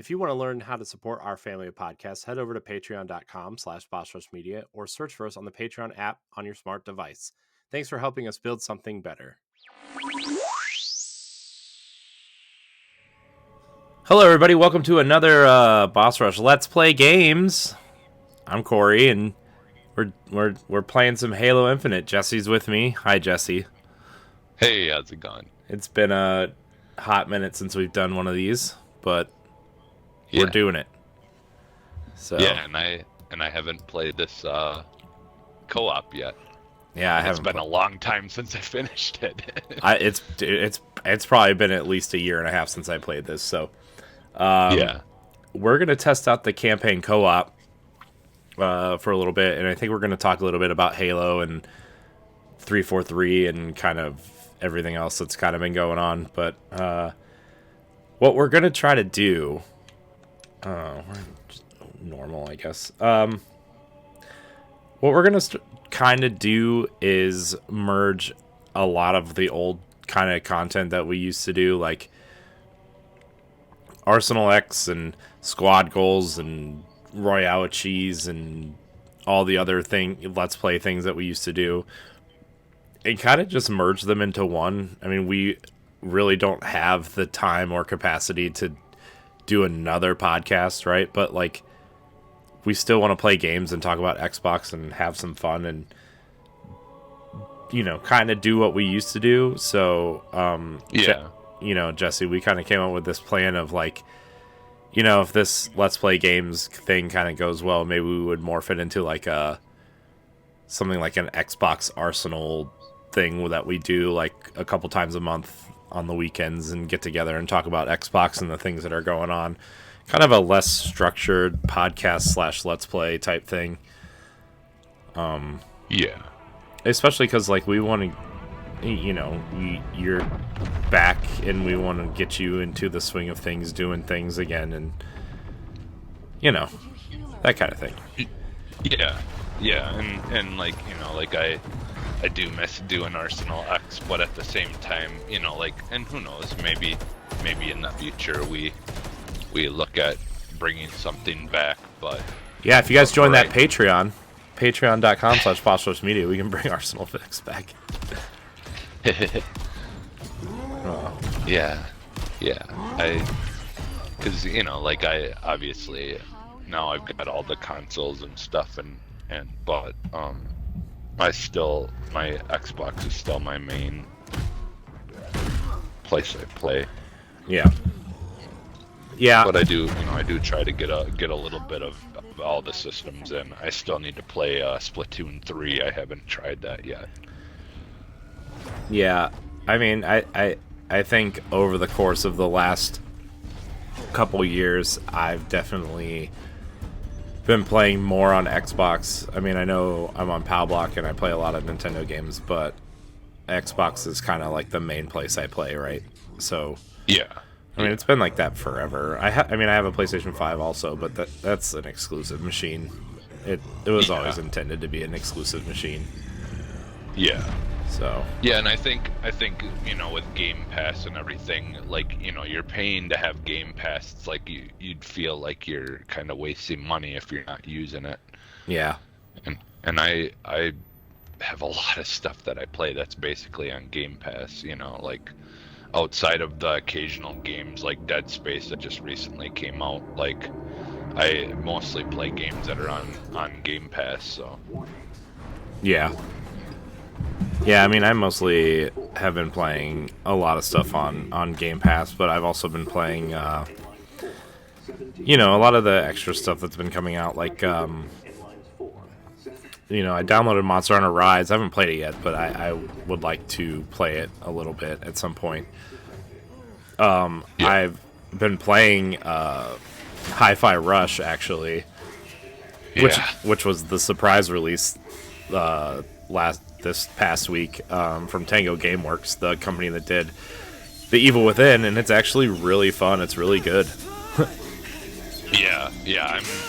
If you want to learn how to support our family of podcasts, head over to patreon.com/BossRushMedia or search for us on the Patreon app on your smart device. Thanks for helping us build something better. Hello, everybody. Welcome to another Boss Rush Let's Play Games. I'm Corey, and we're playing some Halo Infinite. Jesse's with me. Hi, Jesse. Hey, how's it going? It's been a hot minute since we've done one of these, but we're doing it. So yeah, and I haven't played this co-op yet. Yeah, I haven't. It's been a long time since I finished it. It's probably been at least a year and a half since I played this. So, yeah, we're gonna test out the campaign co-op for a little bit, and I think we're gonna talk a little bit about Halo and 343 and kind of everything else that's kind of been going on. But what we're gonna try to do, we're just normal, I guess. What we're gonna kind of do is merge a lot of the old kind of content that we used to do, like Arsenal X and Squad Goals and Royale Cheese and all the other Let's Play things that we used to do, and kind of just merge them into one. I mean, we really don't have the time or capacity to do another podcast, right? But like, we still want to play games and talk about Xbox and have some fun and, you know, kind of do what we used to do. So, Jesse, we kind of came up with this plan of like, you know, if this Let's Play Games thing kind of goes well, maybe we would morph it into like something like an Xbox Arsenal thing that we do like a couple times a month on the weekends and get together and talk about Xbox and the things that are going on. Kind of a less structured podcast / Let's Play type thing. Especially because, like, we want to, you know, you're back and we want to get you into the swing of things, doing things again, and, you know, that kind of thing. Yeah, and like, you know, like I do miss doing Arsenal X, but at the same time, you know, like, and who knows, maybe in the future we look at bringing something back. But yeah, if you guys join that patreon.com/BossRushMedia, we can bring Arsenal Fix back. Yeah, because, you know, like, I obviously now I've got all the consoles and stuff, but my Xbox is still my main place I play. Yeah. But I do try to get a little bit of all the systems in. I still need to play Splatoon 3. I haven't tried that yet. Yeah, I mean, I think over the course of the last couple years, I've definitely been playing more on Xbox. I mean, I know I'm on PowBlock and I play a lot of Nintendo games, but Xbox is kind of like the main place I play, right? So yeah. I mean, it's been like that forever. I have a PlayStation 5 also, but that's an exclusive machine. It was always intended to be an exclusive machine. Yeah. So. Yeah, and I think you know, with Game Pass and everything, like, you know, you're paying to have Game Pass. It's like you'd feel like you're kind of wasting money if you're not using it. Yeah. And I have a lot of stuff that I play that's basically on Game Pass. You know, like, outside of the occasional games like Dead Space that just recently came out, like, I mostly play games that are on Game Pass. So. Yeah. Yeah, I mean, I mostly have been playing a lot of stuff on Game Pass, but I've also been playing, you know, a lot of the extra stuff that's been coming out. Like, you know, I downloaded Monster Hunter Rise. I haven't played it yet, but I would like to play it a little bit at some point. I've been playing Hi-Fi Rush, actually, which was the surprise release this past week from Tango Gameworks, the company that did The Evil Within, and it's actually really fun. It's really good. Yeah,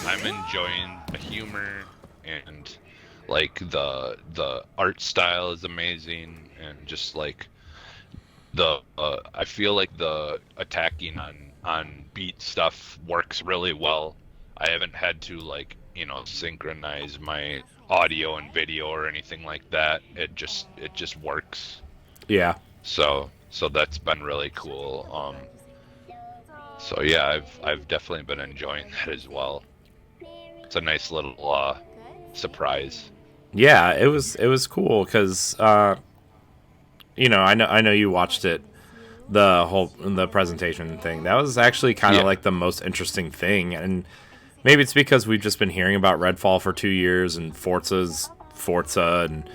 I'm enjoying the humor, and like the art style is amazing, and just like the I feel like the attacking on on beat stuff works really well. I haven't had to like, synchronize my audio and video or anything like that. It just works. Yeah. So that's been really cool. So yeah, I've definitely been enjoying that as well. It's a nice little surprise. Yeah, it was cool because I know you watched it, the presentation thing. That was actually kind of Yeah. like the most interesting thing, and maybe it's because we've just been hearing about Redfall for 2 years and Forza's Forza, and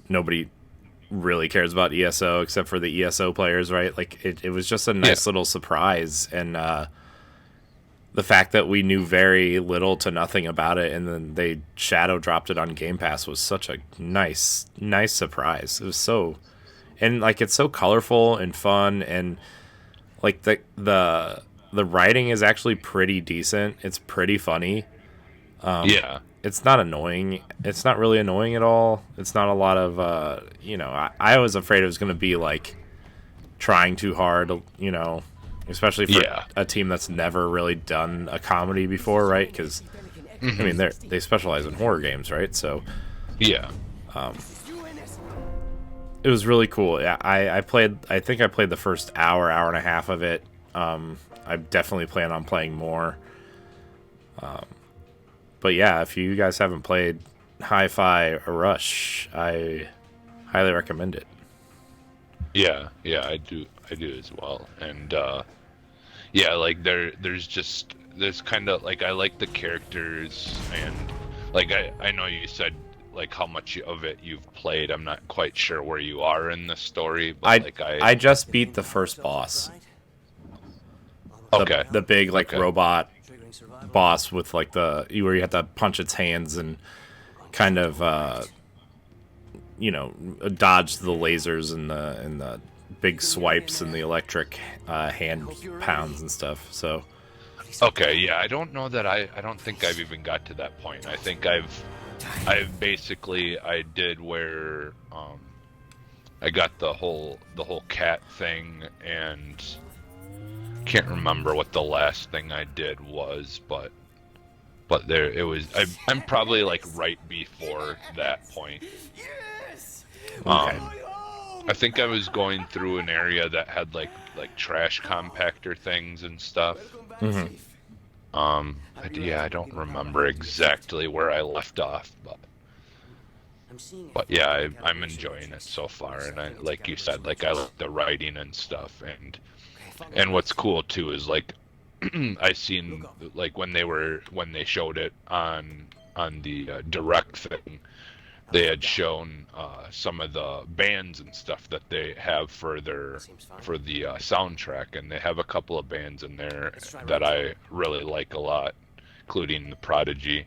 nobody really cares about ESO except for the ESO players, right? Like it was just a Yeah. nice little surprise, and the fact that we knew very little to nothing about it, and then they shadow dropped it on Game Pass was such a nice surprise. It was so, and like it's so colorful and fun, and like the writing is actually pretty decent. It's pretty funny. Yeah. It's not annoying. It's not really annoying at all. It's not a lot of I was afraid it was going to be like trying too hard, especially for Yeah. a team that's never really done a comedy before, right? Because I mean, they specialize in horror games, right? So Yeah. it was really cool. Yeah, I played. I think I played the first hour and a half of it. I definitely plan on playing more. But yeah, if you guys haven't played Hi-Fi Rush, I highly recommend it. Yeah. Yeah, I do as well. And yeah, like there's kind of like I like the characters, and like I know you said like how much of it you've played. I'm not quite sure where you are in the story, but I like I just beat the first boss, okay. the big like Okay. robot boss with like where you have to punch its hands and kind of dodge the lasers and the big swipes and the electric hand pounds and stuff. So Okay, yeah, I don't know that I don't think I've even got to that point. I think I've basically I did where I got the whole cat thing, and can't remember what the last thing I did was, but there it was. I'm probably like right before that point. okay, I think I was going through an area that had like trash compactor things and stuff. Yeah, I don't remember exactly where I left off, but yeah, I'm enjoying it so far, and I like you said, like I like the writing and stuff, and what's cool too is like I seen like when they showed it on the direct thing, they had shown some of the bands and stuff that they have for the soundtrack, and they have a couple of bands in there that I really like a lot, including the Prodigy.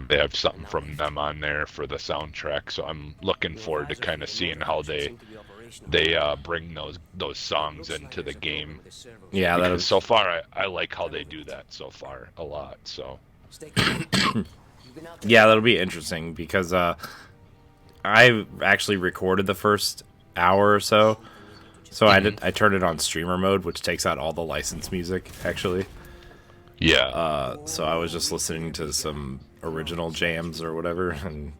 They have something from them on there for the soundtrack, so I'm looking forward to kind of seeing how they bring those songs into the game. yeah, that Because is so far I like how they do that so far a lot. So yeah, that'll be interesting because I actually recorded the first hour or so. So I turned it on streamer mode, which takes out all the licensed music, actually. yeah, So I was just listening to some original jams or whatever, and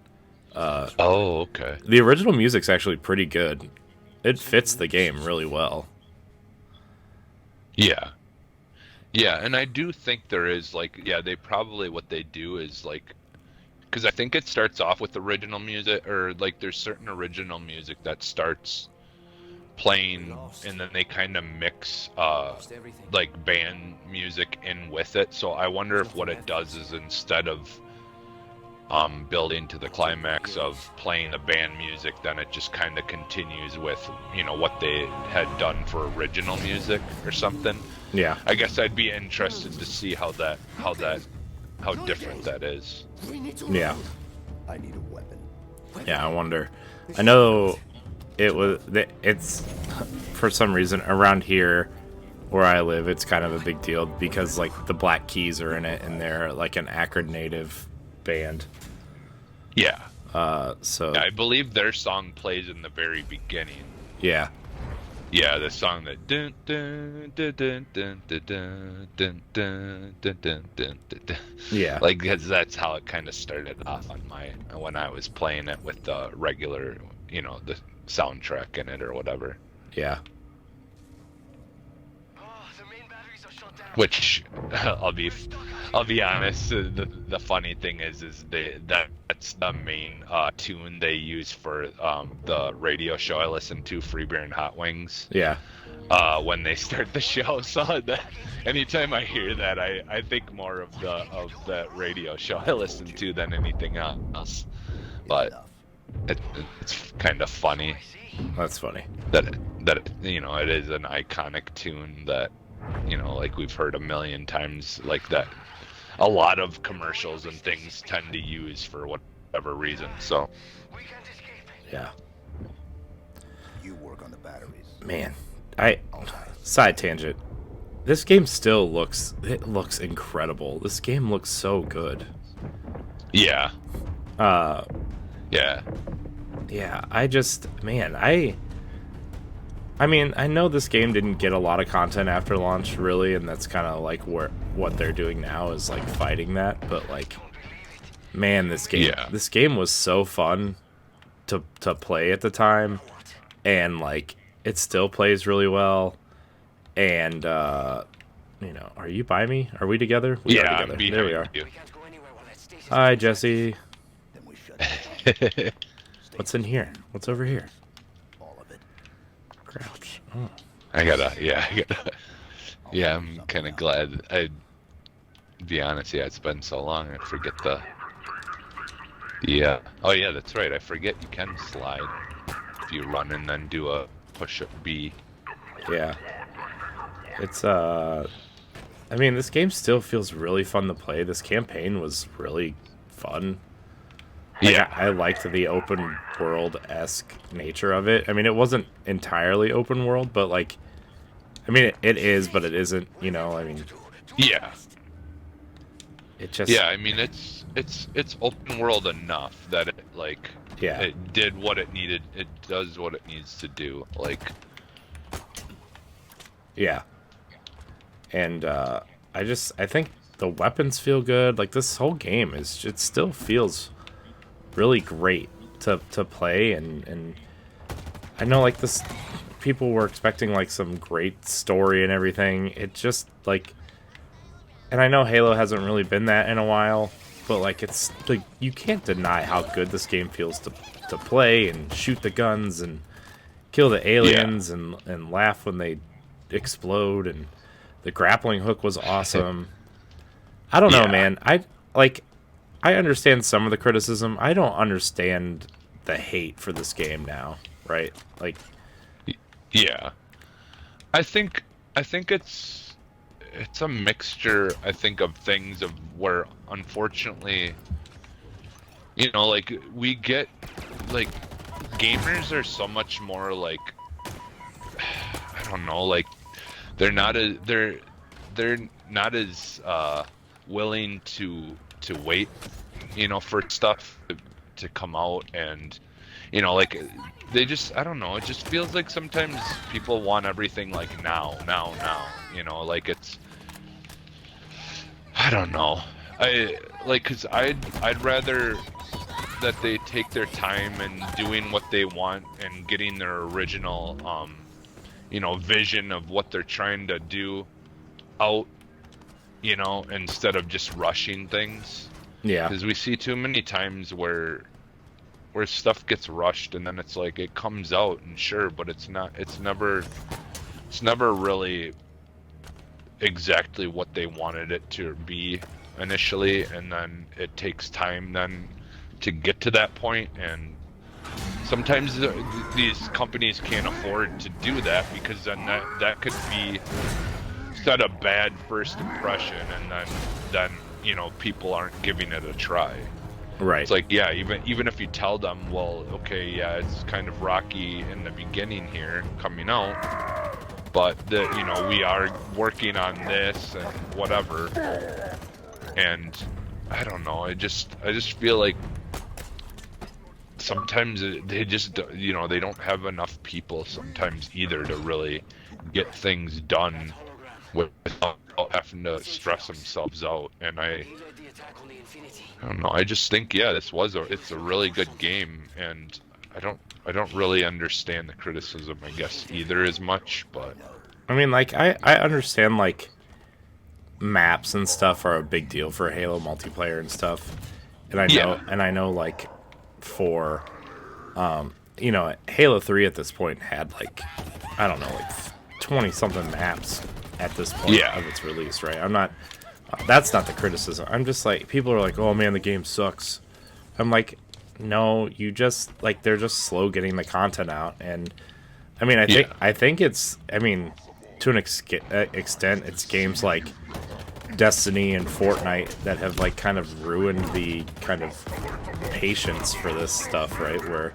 oh okay, the original music's actually pretty good. It fits the game really well. yeah. Yeah, and I do think there is like, yeah, they probably what they do is like, because I think it starts off with original music, or like there's certain original music that starts playing, and then they kind of mix like band music in with it. So I wonder if what it does is instead of building to the climax of playing the band music, then it just kind of continues with what they had done for original music or something. Yeah, I guess I'd be interested to see how different that is. yeah, I need a weapon. yeah. I wonder. I know it's for some reason around here where I live, it's kind of a big deal because like the Black Keys are in it, and they're like an Akron native band. Yeah, So I believe their song plays in the very beginning. yeah, Yeah, the song that dun dun dun dun dun dun dun dun dun dun dun dun dun. Yeah. Like that's how it kind of started off on my when I was playing it with the regular, the soundtrack in it or whatever. Yeah. Which I'll be honest. The funny thing is that's the main tune they use for the radio show I listen to, Free Beer and Hot Wings. Yeah. When they start the show, so that anytime I hear that, I think more of that radio show I listen to than anything else. But it's kind of funny. That's funny. That it is an iconic tune that like we've heard a million times, like that a lot of commercials and things tend to use for whatever reason. So Yeah. You work on the batteries. Man, side tangent. This game still looks incredible. This game looks so good. yeah, Yeah, I mean, I know this game didn't get a lot of content after launch, really, and that's kind of like what they're doing now is like fighting that. But like, man, this game was so fun to play at the time, and like it still plays really well. And are you by me? Are we together? We are together. There we are. You. Hi, Jesse. Then we shut What's in here? What's over here? all of it. Crouch. Oh. I gotta. Yeah, I'm kind of glad. Be honest, it's been so long. I forget the. Yeah. Oh yeah, that's right. I forget you can slide if you run and then do a push-up B. Yeah. It's I mean, this game still feels really fun to play. This campaign was really fun. Like, Yeah. I liked the open world-esque nature of it. I mean, it wasn't entirely open world, but like, I mean, it is, but it isn't. I mean, Yeah. it just. Yeah, I mean it's open world enough that it Yeah. it did what it needed. It does what it needs to do. Like Yeah. And I think the weapons feel good. Like this whole game it still feels really great to play, and I know like this people were expecting like some great story and everything. It just like, and I know Halo hasn't really been that in a while, but like it's like you can't deny how good this game feels to play and shoot the guns and kill the aliens and laugh when they explode, and the grappling hook was awesome. I don't know, Yeah. man. I understand some of the criticism. I don't understand the hate for this game now, right? Like, yeah. I think it's a mixture, I think, of things of where unfortunately like we get like gamers are so much more like I don't know, like they're not as willing to wait for stuff to come out, and like they just, I don't know, it just feels like sometimes people want everything like now, like it's, I don't know, because I'd rather that they take their time and doing what they want and getting their original vision of what they're trying to do out, instead of just rushing things. yeah, Because we see too many times where stuff gets rushed and then it's like it comes out and sure, but it's never really exactly what they wanted it to be initially, and then it takes time then to get to that point, and sometimes these companies can't afford to do that, because then that could be set a bad first impression, and then people aren't giving it a try. right. It's like, yeah, even if you tell them, well, okay, yeah, it's kind of rocky in the beginning here coming out, but we are working on this and whatever, and I don't know, I just feel like sometimes they just, you know, they don't have enough people sometimes either to really get things done without having to stress themselves out. And I don't know. I just think, yeah, it's a really good game, and I don't really understand the criticism, I guess, either as much. But I mean, like, I understand, like, maps and stuff are a big deal for Halo multiplayer and stuff. And I know, like, for, you know, Halo 3 at this point had, like, I don't know, like, 20-something maps at this point of its release, right? I'm not, that's not the criticism. I'm just like, people are like, oh man, the game sucks. I'm like, no, you just, like, they're just slow getting the content out. And, I mean, I think it's, I mean, to an extent, it's games like Destiny and Fortnite that have, like, kind of ruined the kind of patience for this stuff, right? Where,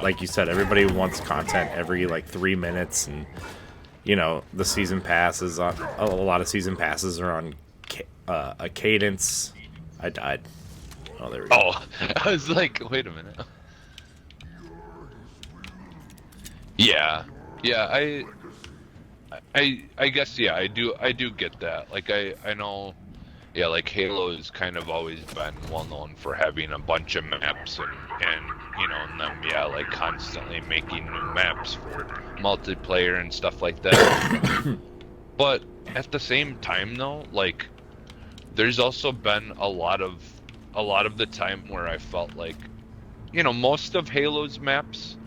like you said, everybody wants content every, like, 3 minutes, and, you know, the season passes on, a lot of season passes are on a cadence. I died. Oh, there we go. Oh, I was like, wait a minute. Yeah, I guess, yeah, I do get that. Like, I know, yeah, like, Halo has kind of always been well known for having a bunch of maps and you know, and them, yeah, like, constantly making new maps for multiplayer and stuff like that. But at the same time, though, like, there's also been a lot of the time where I felt like, you know, most of Halo's maps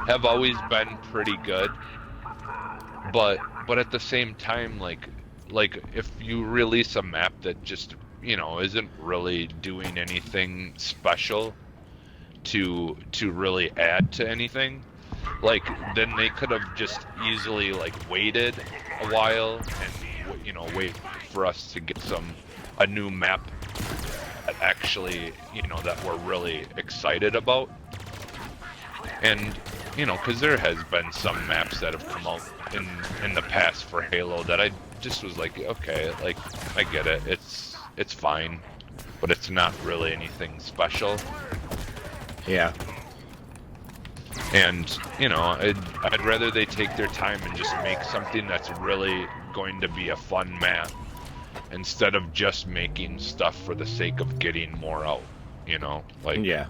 have always been pretty good, but at the same time, like if you release a map that just, you know, isn't really doing anything special to really add to anything, like, then they could have just easily, like, waited a while and, you know, wait for us to get a new map that actually, you know, that we're really excited about. And, you know, because there has been some maps that have come out in the past for Halo that I just was like, okay, like, I get it, it's fine, but it's not really anything special. Yeah. And, you know, I'd rather they take their time and just make something that's really going to be a fun map, instead of just making stuff for the sake of getting more out, you know? Like, Yeah.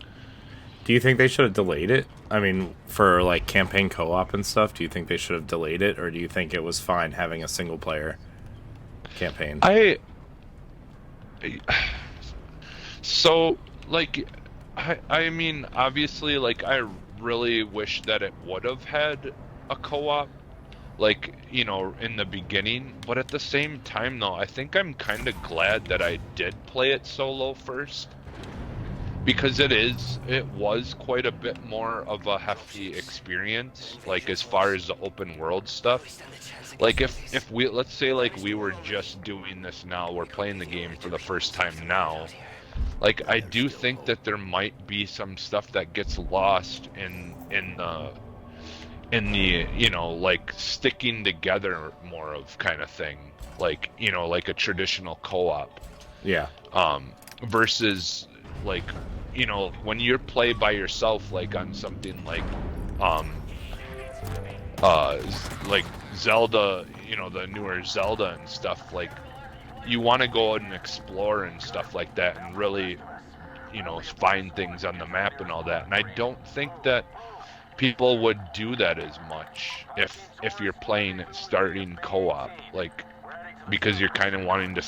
Do you think they should have delayed it? I mean, for, like, campaign co-op and stuff, do you think they should have delayed it, or do you think it was fine having a single-player campaign? So, like, I mean, obviously, like, I really wish that it would have had a co-op, like, you know, in the beginning. But at the same time, though, I think I'm kind of glad that I did play it solo first, because it was quite a bit more of a hefty experience, like, as far as the open world stuff. Like, if we, let's say, like, we were just doing this now, we're playing the game for the first time now, like, I do think that there might be some stuff that gets lost in the, you know, like, sticking together more of kind of thing, like, you know, like a traditional co-op. Yeah. Versus, like, you know, when you're play by yourself, like, on something like Zelda, you know, the newer Zelda and stuff, like, you want to go out and explore and stuff like that and really, you know, find things on the map and all that. And I don't think that people would do that as much if you're playing starting co-op, like, because you're kind of wanting to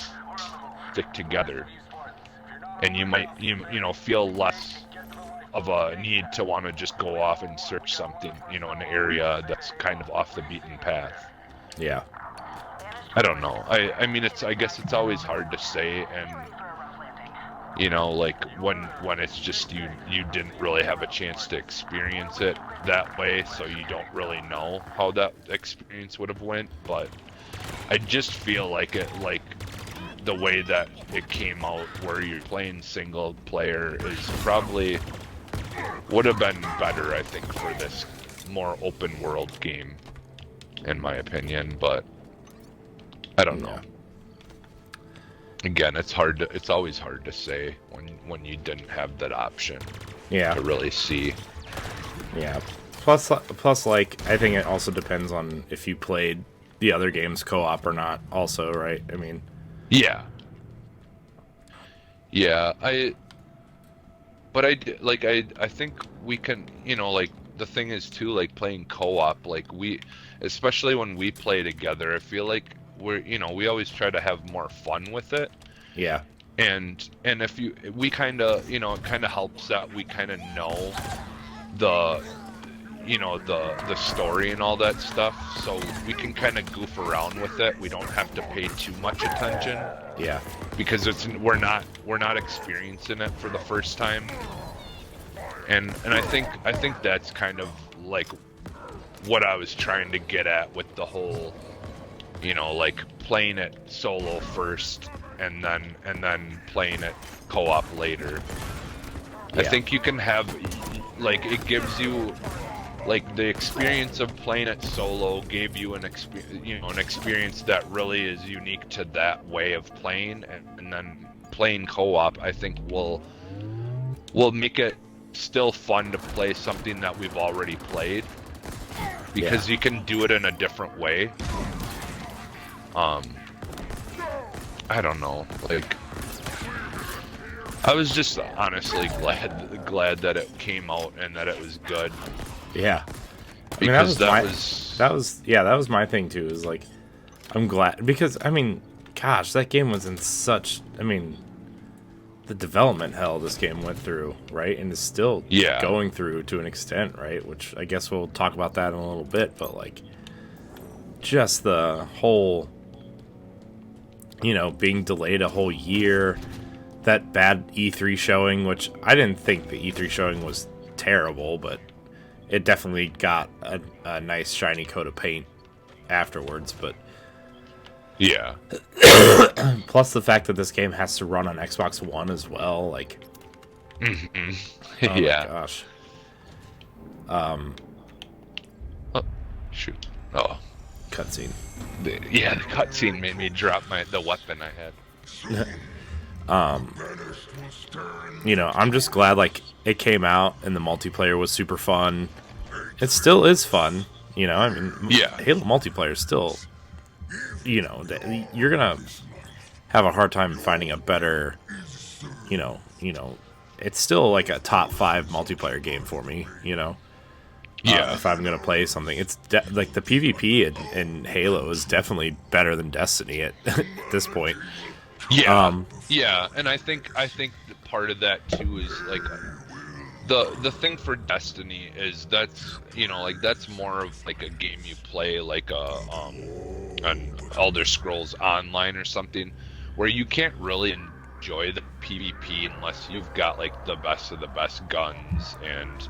stick together, and you might you know, feel less of a need to want to just go off and search something, you know, an area that's kind of off the beaten path. Yeah. I don't know. I mean, I guess it's always hard to say, and, you know, like, when it's just you didn't really have a chance to experience it that way, so you don't really know how that experience would have went. But I just feel like the way that it came out, where you're playing single player, is probably would have been better, I think, for this more open world game, in my opinion. But I don't know. Again, it's always hard to say when you didn't have that option. Yeah. to really see. Yeah. Plus, like, I think it also depends on if you played the other games co-op or not. Also, right? I mean, Yeah. Yeah, I think we can, like the thing is too, like playing co-op, like especially when we play together, I feel like we always try to have more fun with it. yeah. And if we kind of, it kind of helps that we kind of know the, the story and all that stuff, so we can kind of goof around with it. We don't have to pay too much attention. Yeah. Because we're not experiencing it for the first time, and I think that's kind of like what I was trying to get at with the whole, like playing it solo first and then playing it co-op later. Yeah. I think you can have, like, it gives you, like, the experience of playing it solo gave you an experience that really is unique to that way of playing, and then playing co-op, I think will make it still fun to play something that we've already played, because you can do it in a different way. I don't know, like, I was just honestly glad that it came out and that it was good. Yeah. I mean, Because that was my thing too. Is like, I'm glad because I mean, gosh, that game was in such. I mean, the development hell this game went through, right, and is still going through to an extent, right? Which I guess we'll talk about that in a little bit. But like, just the whole, being delayed a whole year, that bad E3 showing, which I didn't think the E3 showing was terrible, but it definitely got a nice shiny coat of paint afterwards. But yeah, plus the fact that this game has to run on Xbox One as well, like, mm-hmm. oh yeah, my gosh. Oh, shoot! Oh, Cutscene. the cutscene made me drop the weapon I had. I'm just glad, like, it came out and the multiplayer was super fun. It still is fun, I mean, Halo multiplayer is still, you're gonna have a hard time finding a better, it's still like a top 5 multiplayer game for me, if I'm gonna play something. It's like the PvP in Halo is definitely better than Destiny at this point. Yeah, and I think part of that too is like the thing for Destiny is that's that's more of like a game you play like an Elder Scrolls Online or something, where you can't really enjoy the PvP unless you've got like the best of the best guns, and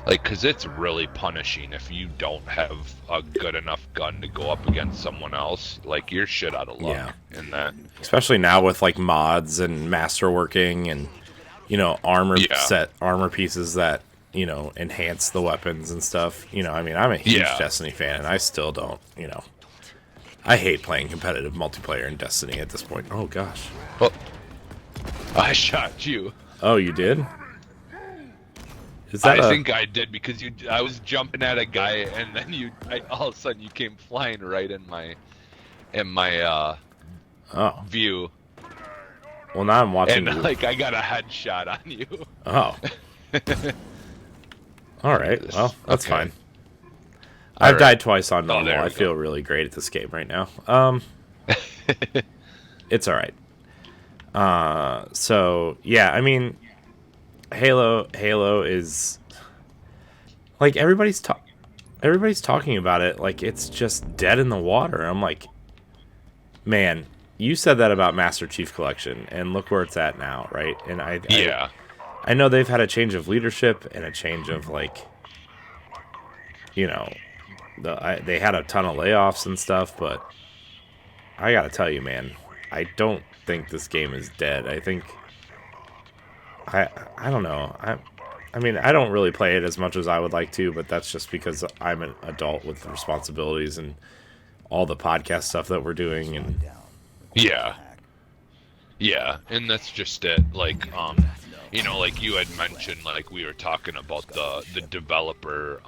like, because it's really punishing if you don't have a good enough gun to go up against someone else. Like, you're shit out of luck in that. Especially now with like mods and masterworking and armor pieces that enhance the weapons and stuff. I mean, I'm a huge Destiny fan, and I still don't. I hate playing competitive multiplayer in Destiny at this point. Oh gosh. Well, I shot you. Oh, you did? I think I did, because I was jumping at a guy, and then all of a sudden you came flying right in my view. Well, now I'm watching. And like I got a headshot on you. Oh. All right. Well, that's fine. All I've died twice on normal. I go. feel really great at this game right now. It's all right. So yeah, I mean, Halo is like everybody's talking about it like it's just dead in the water. I'm like, man, you said that about Master Chief Collection, and look where it's at now, right? And I know they've had a change of leadership and a change of like, they had a ton of layoffs and stuff, but I gotta tell you, man, I don't think this game is dead. I think I don't know. I mean, I don't really play it as much as I would like to, but that's just because I'm an adult with responsibilities and all the podcast stuff that we're doing. And yeah, and that's just it. Like, you know, like you had mentioned, like we were talking about the developer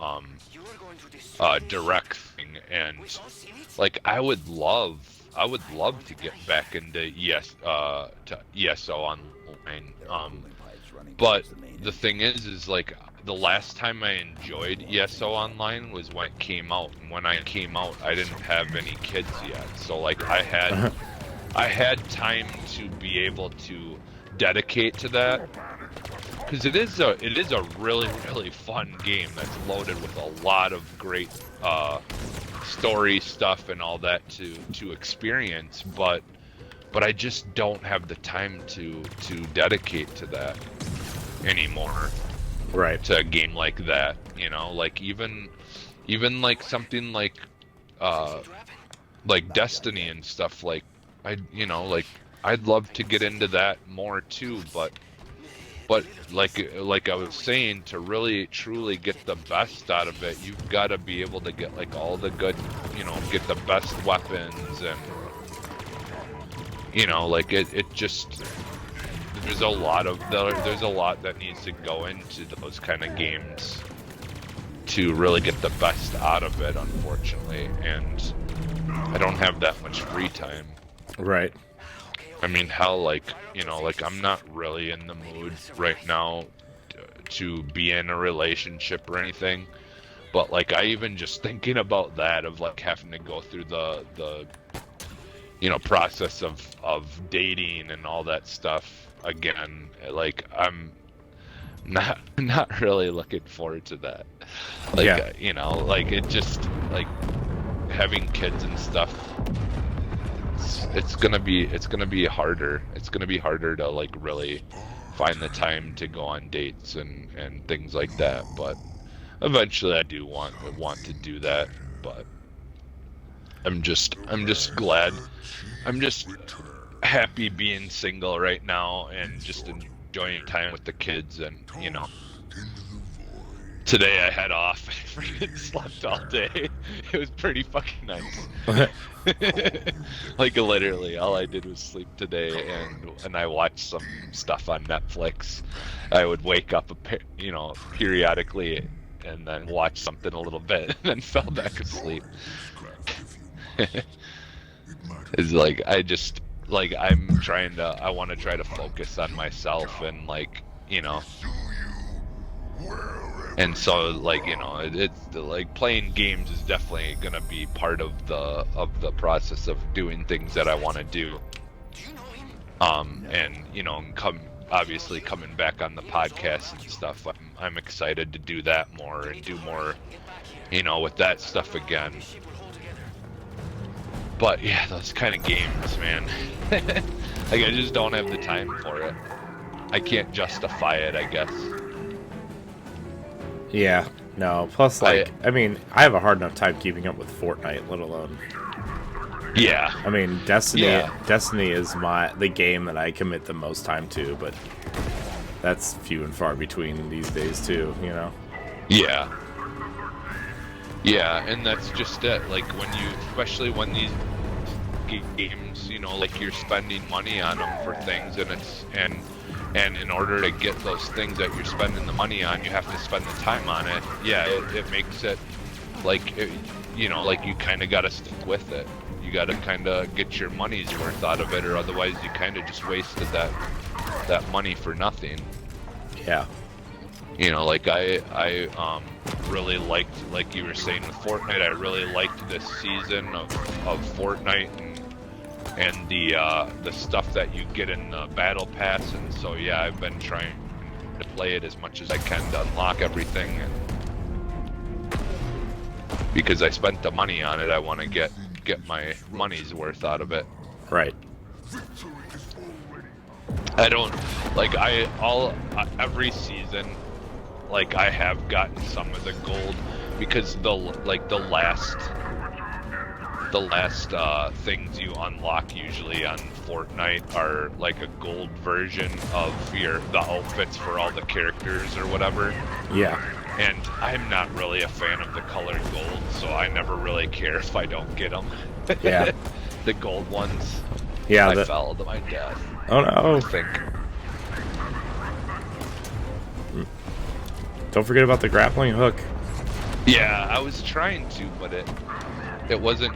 direct thing, and like I would love to get back into to ESO Online. But the thing is like the last time I enjoyed ESO Online was when it came out, and when I came out, I didn't have any kids yet, so like I had time to be able to dedicate to that, because it is a really fun game that's loaded with a lot of great story stuff and all that to experience, but I just don't have the time to dedicate to that anymore. Right. To a game like that, you know, like even like something like Destiny and stuff, like I'd love to get into that more too, but like I was saying, to really truly get the best out of it, you've got to be able to get like all the good, you know, get the best weapons, and you know, like it just there's a lot that needs to go into those kind of games to really get the best out of it, unfortunately, and I don't have that much free time. Right. I mean, hell, like, you know, like I'm not really in the mood right now to be in a relationship or anything, but like I even just thinking about that, of like having to go through the you know, process of dating and all that stuff again, like I'm not really looking forward to that. Like, yeah. You know, like it just, like having kids and stuff, it's gonna be harder. It's gonna be harder to like really find the time to go on dates and things like that. But eventually, I do want to do that. But I'm just glad. I'm just happy being single right now and just enjoying time with the kids. And you know, today I had off. I freaking slept all day. It was pretty fucking nice. Like literally, all I did was sleep today, and I watched some stuff on Netflix. I would wake up, you know, periodically, and then watch something a little bit, and then fell back asleep. It's like I want to try to focus on myself, and like, you know. And so, like, you know, it's like playing games is definitely gonna be part of the process of doing things that I want to do. And you know, obviously coming back on the podcast and stuff, I'm excited to do that more and do more, you know, with that stuff again. But yeah, those kind of games, man. Like I just don't have the time for it. I can't justify it, I guess. Yeah, no. Plus, like, I mean, I have a hard enough time keeping up with Fortnite, let alone. Yeah. I mean, Destiny is the game that I commit the most time to, but that's few and far between these days too, you know. Yeah. Yeah, and that's just it. Like especially when these games, you know, like you're spending money on them for things, and in order to get those things that you're spending the money on, you have to spend the time on it. Yeah, it makes it like, you know, like you kind of got to stick with it. You got to kind of get your money's worth out of it, or otherwise you kind of just wasted that money for nothing. Yeah. You know, like I really liked, like you were saying with Fortnite, I really liked this season of Fortnite and the stuff that you get in the battle pass, and so yeah, I've been trying to play it as much as I can to unlock everything, and because I spent the money on it, I want to get my money's worth out of it. Right. I don't like every season, like I have gotten some of the gold, because the last things you unlock usually on Fortnite are like a gold version of the outfits for all the characters or whatever. Yeah. And I'm not really a fan of the colored gold, so I never really care if I don't get them. Yeah. The gold ones. Yeah. I fell to my death. Oh no. I think. Don't forget about the grappling hook. Yeah, I was trying to, but it wasn't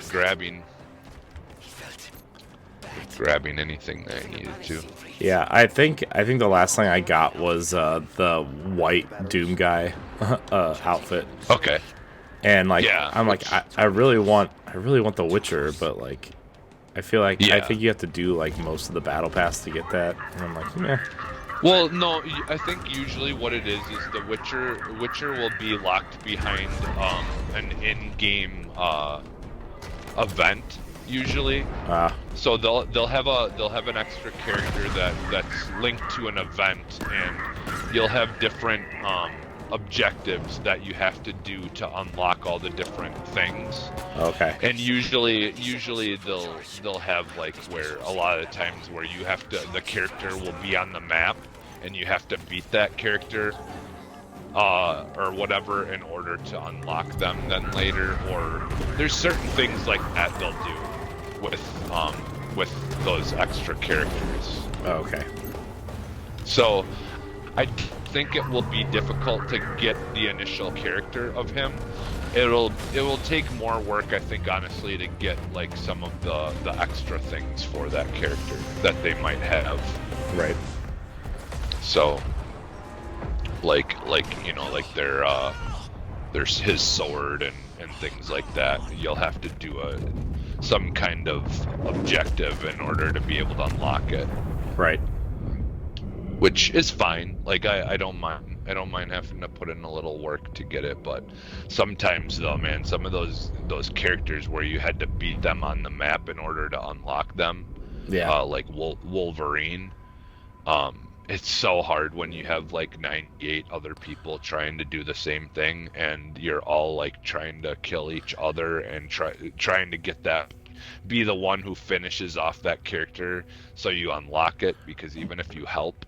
grabbing anything that I needed to. Yeah, I think the last thing I got was the white Doom guy outfit. Okay. And like Yeah, I'm like I really want the Witcher, but like I feel like I think you have to do like most of the battle pass to get that. And I'm like, yeah. Well, no, I think usually what it is the Witcher will be locked behind an in-game event usually. So they'll have an extra character that's linked to an event, and you'll have different objectives that you have to do to unlock all the different things. Okay. And usually they'll have like where a lot of times where you have to, the character will be on the map and you have to beat that character or whatever in order to unlock them then later, or there's certain things like that they'll do with those extra characters. Okay. So I think it will be difficult to get the initial character of him. It will take more work, I think, honestly, to get like some of the extra things for that character that they might have. Right. So like you know, like there's his sword and things like that. You'll have to do some kind of objective in order to be able to unlock it. Right. Which is fine. Like I don't mind having to put in a little work to get it, but sometimes though, man, some of those characters where you had to beat them on the map in order to unlock them, like Wolverine, it's so hard when you have like 98 other people trying to do the same thing, and you're all like trying to kill each other and trying to get that, be the one who finishes off that character so you unlock it, because even if you help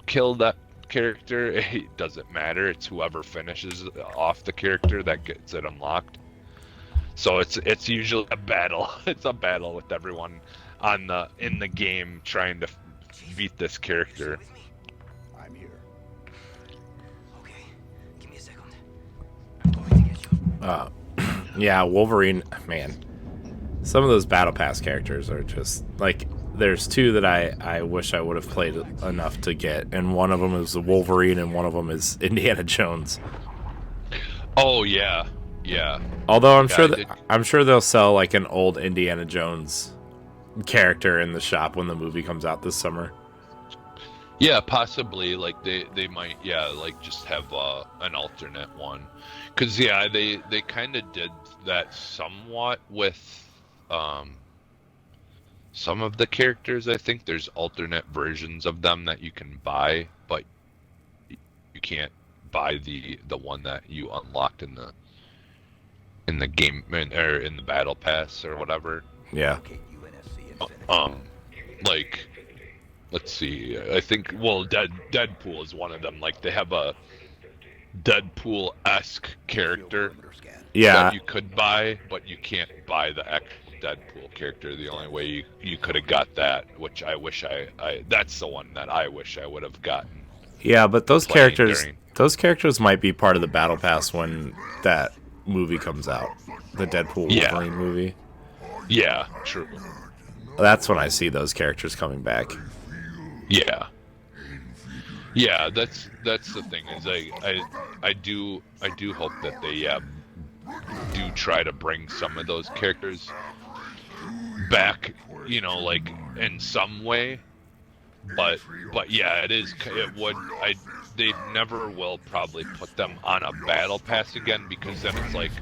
kill that character, it doesn't matter. It's whoever finishes off the character that gets it unlocked. So it's usually a battle. It's a battle with everyone in the game trying to beat this character. I'm here. Okay, give me a second. I'm going to get you. Yeah, Wolverine, man. Some of those battle pass characters are just like, there's two that I wish I would have played enough to get, and one of them is the Wolverine and one of them is Indiana Jones. Oh yeah. Yeah. Although I'm sure they'll sell like an old Indiana Jones character in the shop when the movie comes out this summer. Yeah, possibly. Like they might, like just have an alternate one, because they kind of did that somewhat with some of the characters. I think there's alternate versions of them that you can buy, but you can't buy the one that you unlocked in the game or in the battle pass or whatever. Yeah. Locate UNSC and Like, let's see. I think Deadpool is one of them. Like they have a Deadpool-esque character that you could buy, but you can't buy the actual Deadpool character. The only way you could have got that, which I wish that's the one that I wish I would have gotten. Yeah, but those characters might be part of the battle pass when that movie comes out, the Deadpool Wolverine movie. Yeah, true. That's when I see those characters coming back. Yeah, that's the thing, is I do hope that they do try to bring some of those characters back, you know, like in some way. But yeah, they never will probably put them on a battle pass again, because then it's like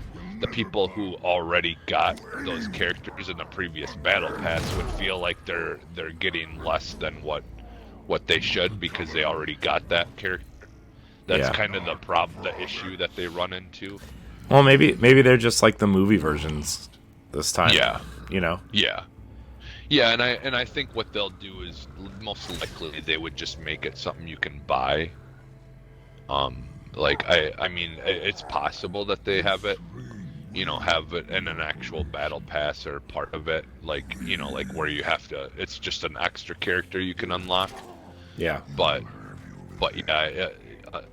the people who already got those characters in the previous battle pass would feel like they're getting less than what they should, because they already got that character. That's kind of the issue that they run into. Well, maybe they're just like the movie versions this time. Yeah. You know? Yeah, and I think what they'll do is most likely they would just make it something you can buy. Like I mean, it's possible that they have it in an actual battle pass or part of it, like, you know, like where you have to, it's just an extra character you can unlock. Yeah. But yeah,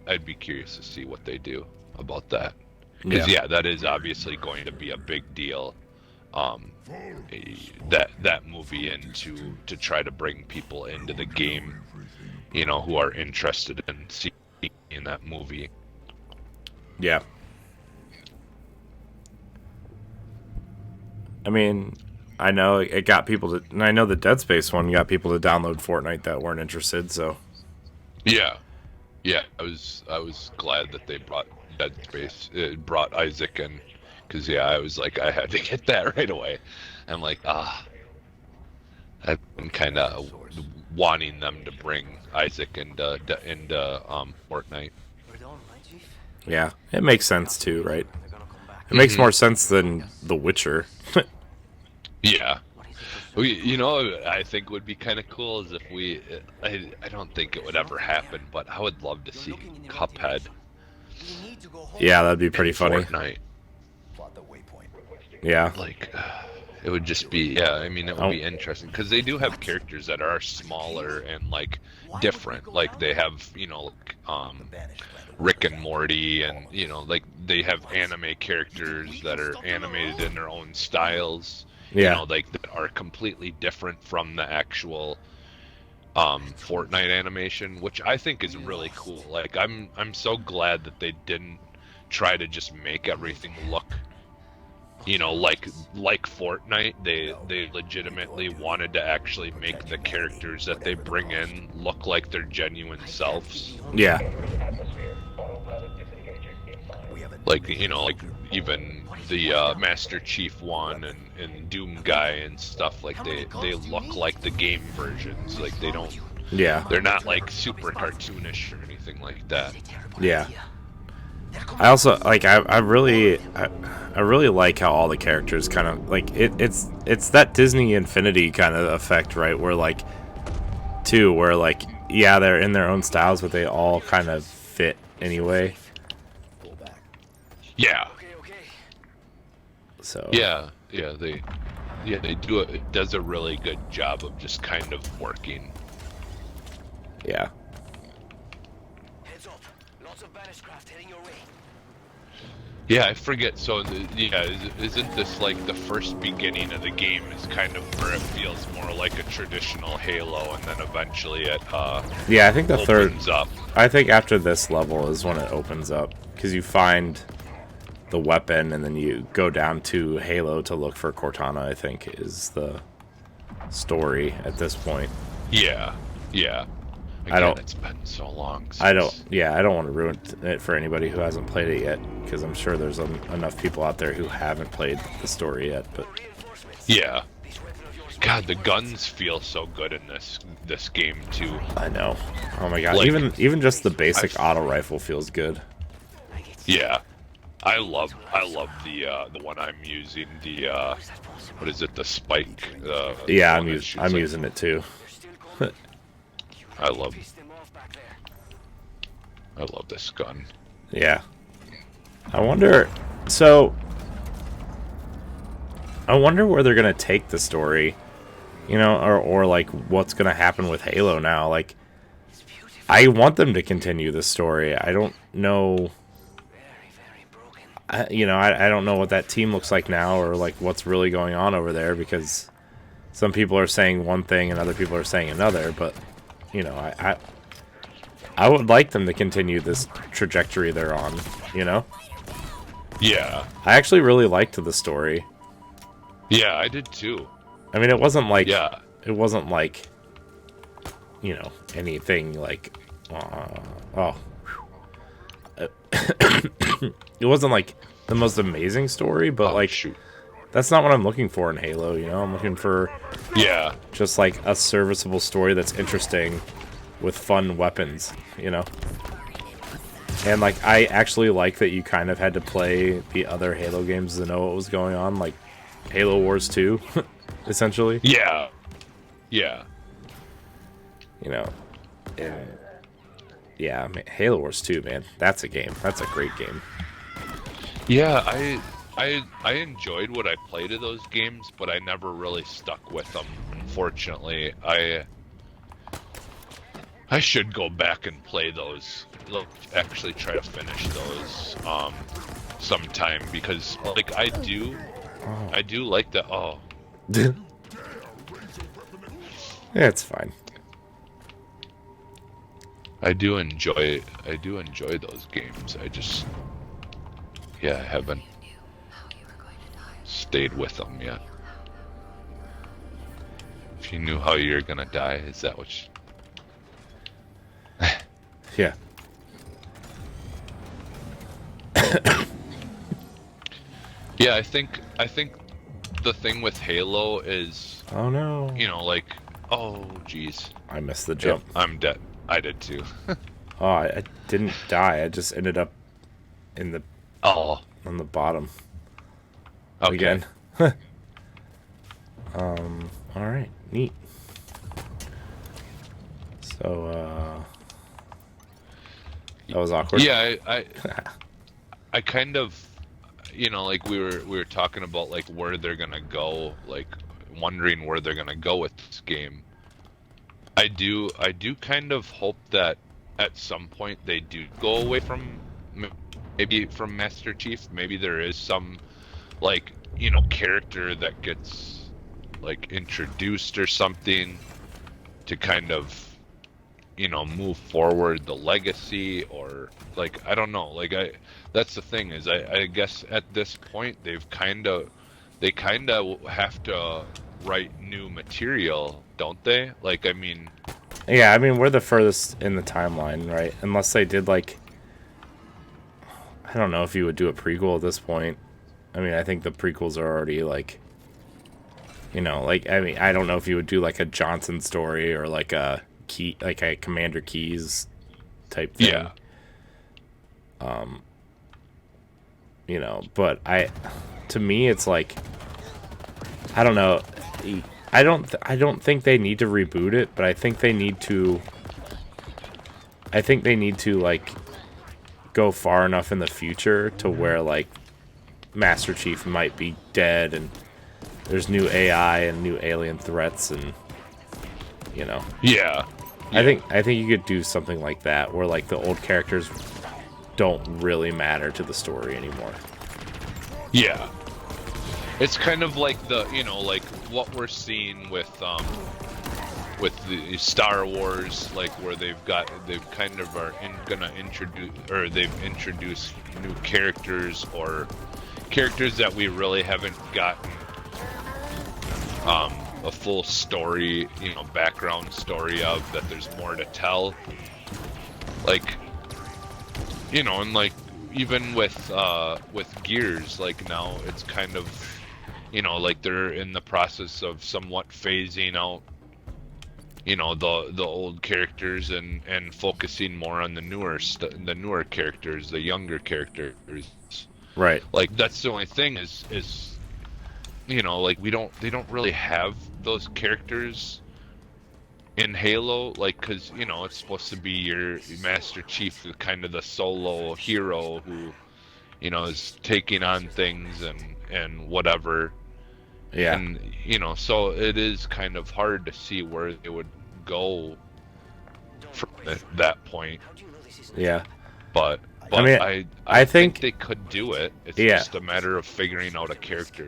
I'd be curious to see what they do about that. Because yeah, that is obviously going to be a big deal. That movie and to try to bring people into the game, you know, who are interested in seeing that movie. Yeah. I mean, I know it got people to, and I know the Dead Space one got people to download Fortnite that weren't interested. So. Yeah, I was glad that they brought Dead Space, brought Isaac in, because yeah, I was like, I had to get that right away. I'm like, I've been kind of wanting them to bring Isaac into Fortnite. We're done, right, Chief? Yeah, it makes sense too, right? They're gonna come back. It makes more sense than The Witcher. Yeah. What do you think? You know, I think would be kind of cool is if we. I don't think it would ever happen, but I would love to see Cuphead. We need to go home. Yeah, that'd be pretty in funny. Fortnite. Plot the waypoint. Yeah. Like, it would just be. Yeah, I mean, it would be interesting because they do have characters that are smaller and like different. Like they have, you know, Banished planet. Rick and Morty, and you know, like they have anime characters that are animated in their own styles. Yeah. You know, like that are completely different from the actual Fortnite animation, which I think is really cool. Like I'm so glad that they didn't try to just make everything look, you know, like Fortnite. They legitimately wanted to actually make the characters that they bring in look like their genuine selves. Yeah. We have a Like, you know, like even the Master Chief one and Doom guy and stuff, like they look like the game versions. Like they don't, Yeah. they're not like super cartoonish or anything like that. Yeah. I also like. I really like how all the characters kind of like it's that Disney Infinity kind of effect, right? Where like, where like, yeah, they're in their own styles, but they all kind of fit anyway. pull back. Yeah, Okay. So yeah, they do it does a really good job of just kind of working. yeah, Heads up. Lots of banished craft heading your way. Yeah, I forget. So, isn't this like the first beginning of the game is kind of where it feels more like a traditional Halo, and then eventually it yeah. I think the third. opens up. I think after this level is when it opens up because you find the weapon and then you go down to Halo to look for Cortana. I think is the story at this point. Yeah. Again, I don't- It's been so long. Since... I don't want to ruin it for anybody who hasn't played it yet because I'm sure there's enough people out there who haven't played the story yet. But Reinforcements. Yeah. This weapon of yours. God, the guns feel so good in this game too. I know. Oh my god! Like, even just the basic auto rifle feels good. I get Yeah. I love the one I'm using. The Is that possible? what is it? The spike. Yeah, one that shoots I'm like- using it too. They're still coming. I love Piss them off back there. this gun. Yeah. I wonder. So. I wonder where they're gonna take the story, you know, or like what's gonna happen with Halo now. Like, It's beautiful. I want them to continue the story. I don't know. Very broken. I don't know what that team looks like now, or like what's really going on over there, because some people are saying one thing and other people are saying another. But you know, I would like them to continue this trajectory they're on. You know, Yeah. I actually really liked the story. Yeah, I did too. I mean, it wasn't like Yeah. you know, anything like it wasn't like the most amazing story, but Oh, like shoot. that's not what I'm looking for in Halo, you know? I'm looking for Yeah. just like a serviceable story that's interesting with fun weapons, you know? And like I actually like that you kind of had to play the other Halo games to know what was going on, like Halo Wars 2, essentially. Yeah. Yeah. You know, and yeah, man, Halo Wars 2, man, that's a game. That's a great game. Yeah, I enjoyed what I played of those games, but I never really stuck with them. Unfortunately, I should go back and play those. Actually, try to finish those sometime because, like, I do like the. Oh, Yeah, it's fine. I do enjoy those games. I just, yeah, I haven't stayed with them yet. If you knew how you're gonna die, is that what? Yeah. Yeah, I think the thing with Halo is, Oh no. you know, like, oh geez, I missed the yep, jump. I'm dead. I did too. Oh, I didn't die. I just ended up in the Oh, on the bottom okay. again. All right, neat. So, that was awkward. Yeah, I kind of, you know, like we were talking about like where they're gonna go, like wondering where they're gonna go with this game. I do kind of hope that at some point they do go away from maybe from Master Chief. Maybe there is some, like, you know, character that gets like introduced or something to kind of, you know, move forward the legacy, or like, I don't know, like, that's the thing is I guess at this point they kind of have to write new material, don't they? Like, I mean, Yeah, I mean, we're the furthest in the timeline, right? Unless they did, like, I don't know if you would do a prequel at this point. I mean, I think the prequels are already, like, you know, like, I mean, I don't know if you would do, like, a Johnson story or, like, a Commander Keyes type thing. yeah, You know, but to me, it's like, I don't know. I don't think they need to reboot it, but I think they need to like go far enough in the future to where like Master Chief might be dead and there's new AI and new alien threats, and you know. yeah. I think you could do something like that where like the old characters don't really matter to the story anymore. Yeah. It's kind of like the, you know, like what we're seeing with the Star Wars, like where they've kind of gonna introduce, or they've introduced new characters or characters that we really haven't gotten a full story, you know, background story of, that there's more to tell. Like, you know, and like even with Gears, like now it's kind of, you know, like they're in the process of somewhat phasing out, you know, the old characters and focusing more on the newer characters, the younger characters. Right. Like that's the only thing is you know, like they don't really have those characters in Halo, like, because, you know, it's supposed to be your Master Chief, kind of the solo hero who, you know, is taking on things and whatever. Yeah. And, you know, so it is kind of hard to see where they would go from that point. Yeah. But I mean, I I think they could do it. It's Yeah. just a matter of figuring out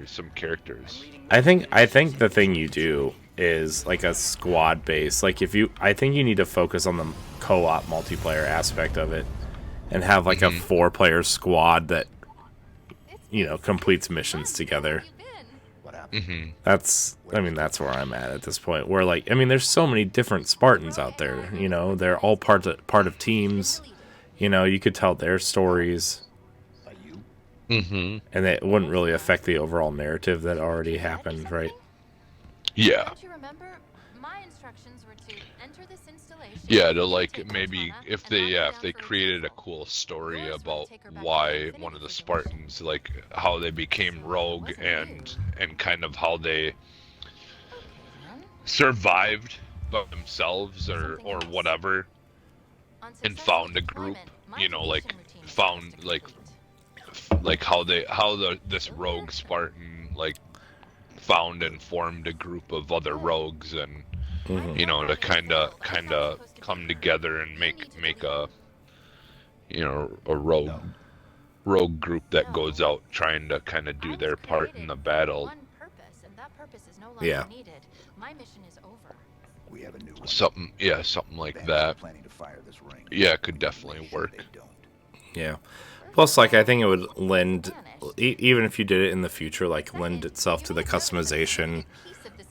some characters. I think the thing you do is like a squad base. Like I think you need to focus on the co-op multiplayer aspect of it and have like a 4-player squad that, you know, completes missions together. What happened? That's where I'm at this point. Where like, I mean, there's so many different Spartans out there, you know, they're all part of teams. You know, you could tell their stories. Are you? And it wouldn't really affect the overall narrative that already happened, right? Yeah. Don't you remember? My instructions were to enter this installation. Yeah, to like maybe if they created a cool story about why one of the Spartans, like how they became rogue and kind of how they survived by themselves or whatever, and found a group, you know, like found like how this rogue Spartan like found and formed a group of other rogues, and you know, to kind of come together and make a, you know, a rogue group that goes out trying to kind of do their part in the battle. One purpose, and that purpose is no longer Yeah. needed. My mission is over. We have a new one. Something like Bandits that. are planning to fire this ring. Yeah, it could Make definitely sure work. they don't. Yeah. Plus, like, I think it would lend, even if you did it in the future, like, lend itself to the customization,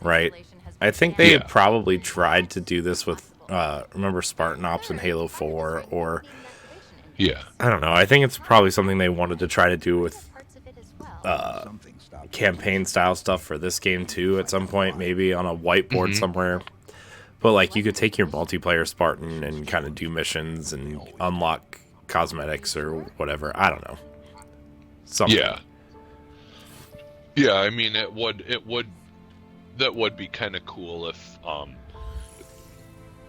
right? I think they Yeah. probably tried to do this with, remember Spartan Ops and Halo 4, or, Yeah. I don't know, I think it's probably something they wanted to try to do with Something stopped. campaign style stuff for this game too at some point, maybe on a whiteboard somewhere. But like you could take your multiplayer Spartan and kind of do missions and unlock cosmetics or whatever. I don't know. Something. Yeah. Yeah, I mean that would be kind of cool if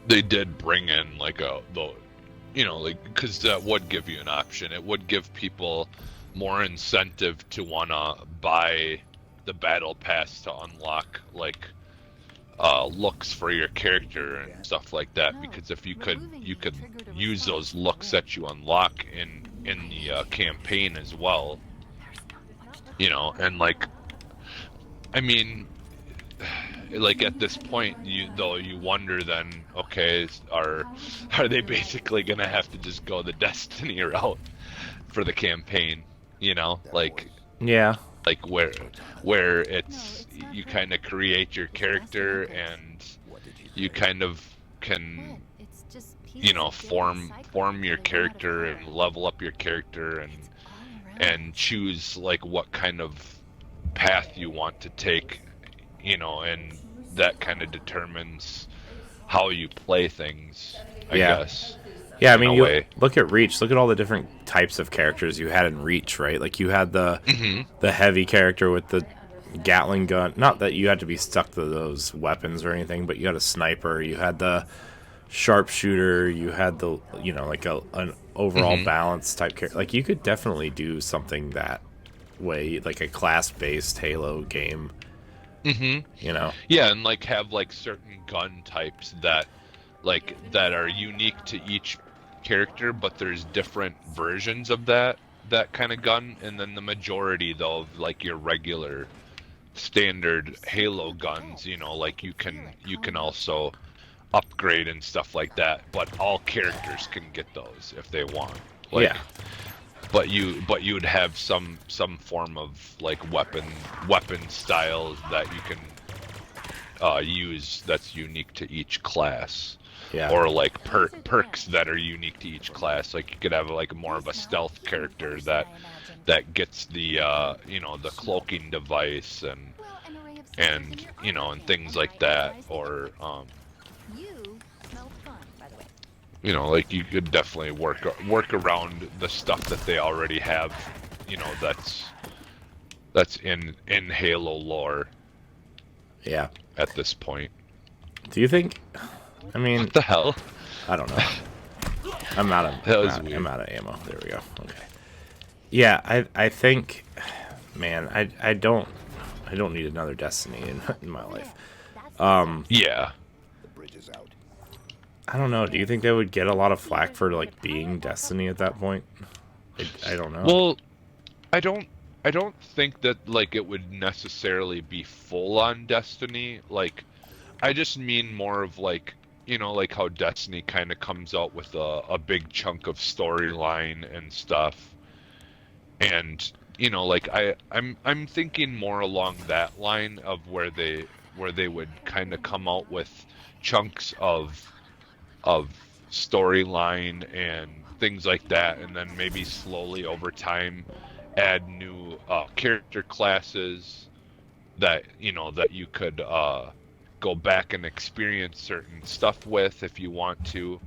they did bring in like because that would give you an option. It would give people more incentive to wanna buy the battle pass to unlock like looks for your character and stuff like that. Because if you could use those looks that you unlock in the campaign as well, you know, and like, I mean, like at this point, you wonder then, okay, are they basically gonna have to just go the Destiny route for the campaign? You know, like Yeah. where it's you kind of create your character and you kind of can, you know, form your character and level up your character and choose like what kind of path you want to take, you know, and that kind of determines how you play things, I Yeah. guess. Yeah, I in mean, a you way. look at Reach. Look at all the different types of characters you had in Reach, right? Like you had the heavy character with the Gatling gun. Not that you had to be stuck to those weapons or anything, but you had a sniper. You had the sharpshooter. You had the like an overall balance type character. Like you could definitely do something that way, like a class-based Halo game. You know. Yeah, and like have like certain gun types that are unique to each character, but there's different versions of that kind of gun, and then the majority though of like your regular standard Halo guns, you know, like you can also upgrade and stuff like that, but all characters can get those if they want. Like, Yeah. But you would have some form of like weapon styles that you can use that's unique to each class. Yeah. Or like perks that are unique to each class. Like you could have like more of a stealth character that gets the you know, the cloaking device and you know, and things like that. Or You smell fun, by the way. you know, like you could definitely work around the stuff that they already have, you know, that's in Halo lore Yeah. at this point. Do you think? I mean, What the hell? I don't know. I'm out of That was I'm weird. out of ammo. There we go. Okay. Yeah, I think, man, I don't need another Destiny in my life. Yeah. The bridge is out. I don't know. Do you think they would get a lot of flack for like being Destiny at that point? I don't know. Well, I don't think that like it would necessarily be full on Destiny. Like, I just mean more of like, you know, like how Destiny kind of comes out with a big chunk of storyline and stuff, and you know, like I'm thinking more along that line of where they would kind of come out with chunks of storyline and things like that, and then maybe slowly over time add new character classes that, you know, that you could go back and experience certain stuff with if you want to,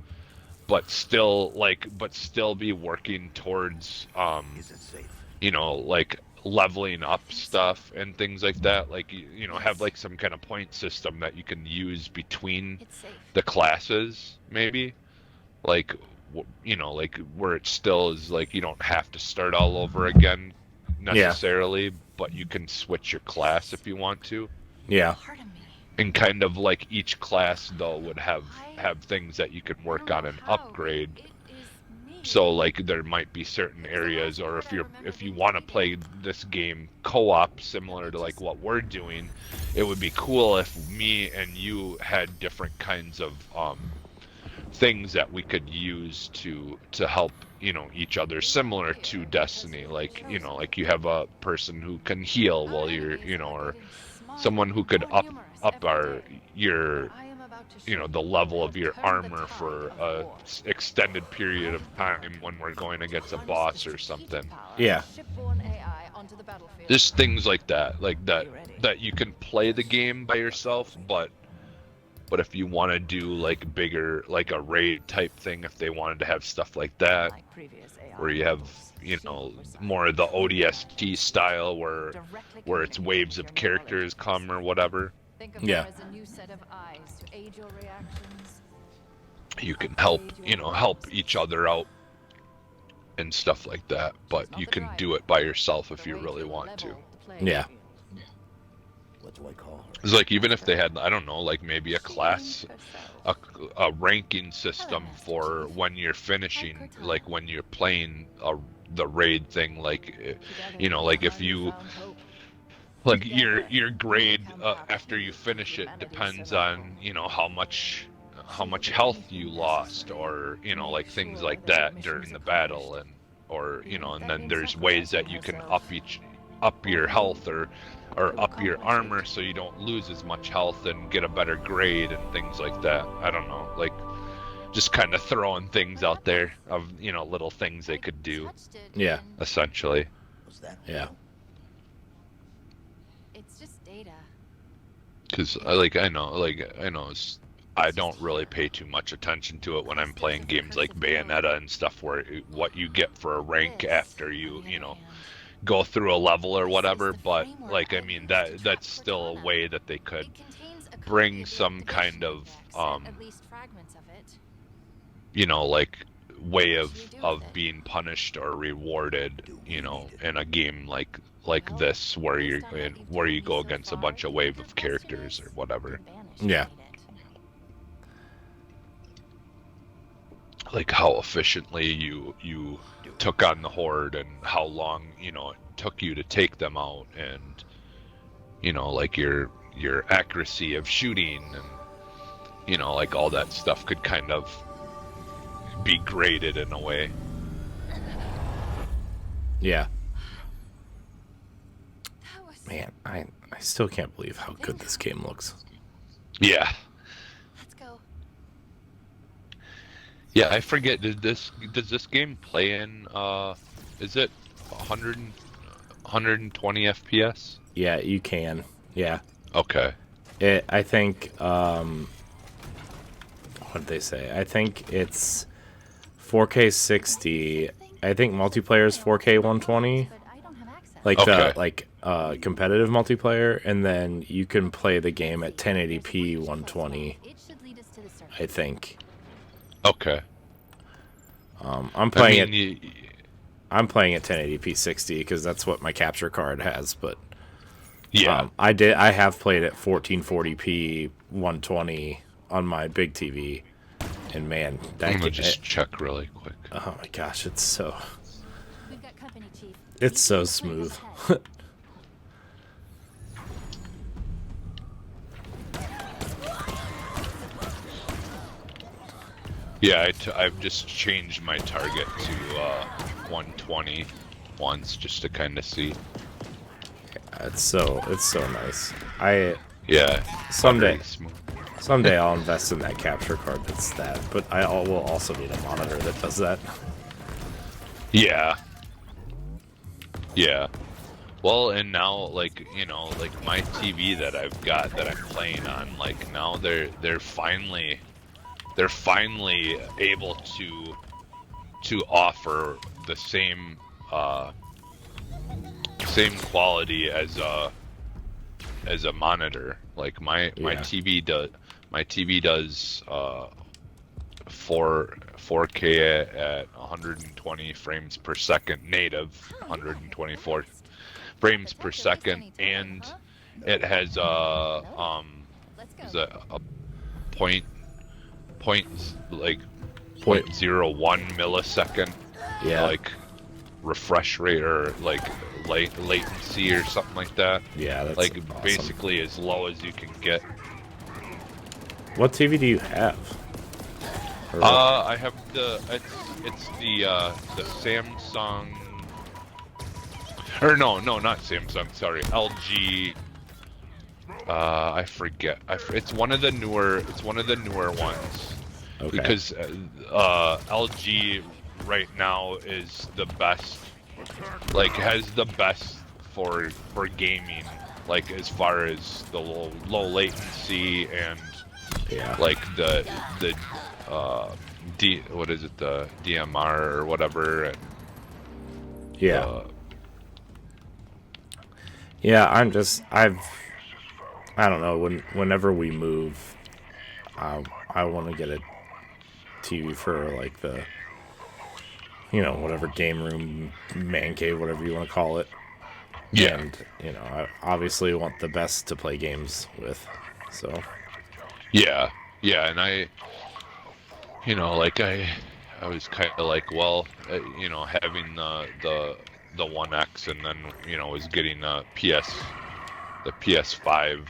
but still be working towards Is it safe? you know, like leveling up stuff and things like that. Like you know, have like some kind of point system that you can use between It's safe. the classes, maybe, like you know, like where it still is like you don't have to start all over again necessarily, but you can switch your class if you want to. yeah. Part of me And kind of like each class though would have things that you could work on and upgrade. So like there might be certain areas, or if you want to play this game co-op similar to like what we're doing, it would be cool if me and you had different kinds of things that we could use to help, you know, each other, similar to Destiny. Like, you know, like you have a person who can heal while you're, you know, or someone who could up your, you know, the level of your armor for a extended period of time when we're going against a boss or something. Yeah. Just things like that you can play the game by yourself, but if you want to do like bigger, like a raid type thing, if they wanted to have stuff like that, where you have, you know, more of the ODST style where it's waves of characters come or whatever. Yeah. You can help, you know, help each other out and stuff like that, but you can do it by yourself if you really want to. Yeah. What do I call her? It's like, even if they had, I don't know, like maybe a class, a ranking system for when you're finishing, like when you're playing the raid thing, like, you know, like if you, like your grade after you finish it depends on, you know, how much health you lost, or, you know, like things like that during the battle, and, or, you know, and then there's ways that you can up your health or up your armor so you don't lose as much health and get a better grade and things like that. I don't know, like just kind of throwing things out there of, you know, little things they could do. Yeah. Essentially. Was that? Yeah. It's just data. Because I know I don't really pay too much attention to it when I'm playing games like Bayonetta and stuff, where what you get for a rank after you know, go through a level or whatever. But like, I mean, that's still a way that they could bring some kind of you know, like way of being punished or rewarded, you know, in a game like this, where you go against a bunch of wave of characters or whatever. Yeah. Like how efficiently you took on the Horde, and how long, you know, it took you to take them out, and, you know, like your accuracy of shooting, and, you know, like all that stuff could kind of be graded in a way. Yeah. Man, I still can't believe how good this game looks. Yeah. Let's go. Yeah, I forget, does this game play in is it 120 FPS? Yeah, you can. Yeah. Okay. I think what did they say? I think it's 4K 60. I think multiplayer is 4K 120. Like Okay. the competitive multiplayer, and then you can play the game at 1080p 120, I think. Okay. I'm playing I mean, I'm playing at 1080p 60 because that's what my capture card has, but yeah. I have played at 1440p 120 on my big TV, and man, that I'm gonna just check really quick. oh my gosh, it's so We've got company, Chief. it's so smooth. Yeah, I've just changed my target to 120 once, just to kind of see. It's so nice. Yeah. Someday very smooth. Someday I'll invest in that capture card that's that, but I will also need a monitor that does that. Yeah. Yeah. Well, and now, like, you know, like my TV that I've got that I'm playing on, like now they're finally able to offer the same quality as a monitor. Like my TV does 4K at 120 frames per second native, 124 frames per second, and it has is a point like Point- 0.01 millisecond Yeah. like refresh rate or like latency or something like that. Yeah, that's Like awesome. basically as low as you can get. What TV do you have? Or- I have it's the Samsung, or no, not Samsung. Sorry, LG. I forget. It's one of the newer. It's one of the newer ones. okay. Because LG right now is the best. Like has the best for gaming. Like as far as the low latency and yeah. like the what is it, the DMR or whatever, and Yeah. Yeah, I don't know, whenever we move, I want to get a TV for like the, whatever game room, man cave, whatever you want to call it. Yeah. And, I obviously want the best to play games with. So, yeah, and I like I was kind of like, well, having the One X, and then was getting the PS5.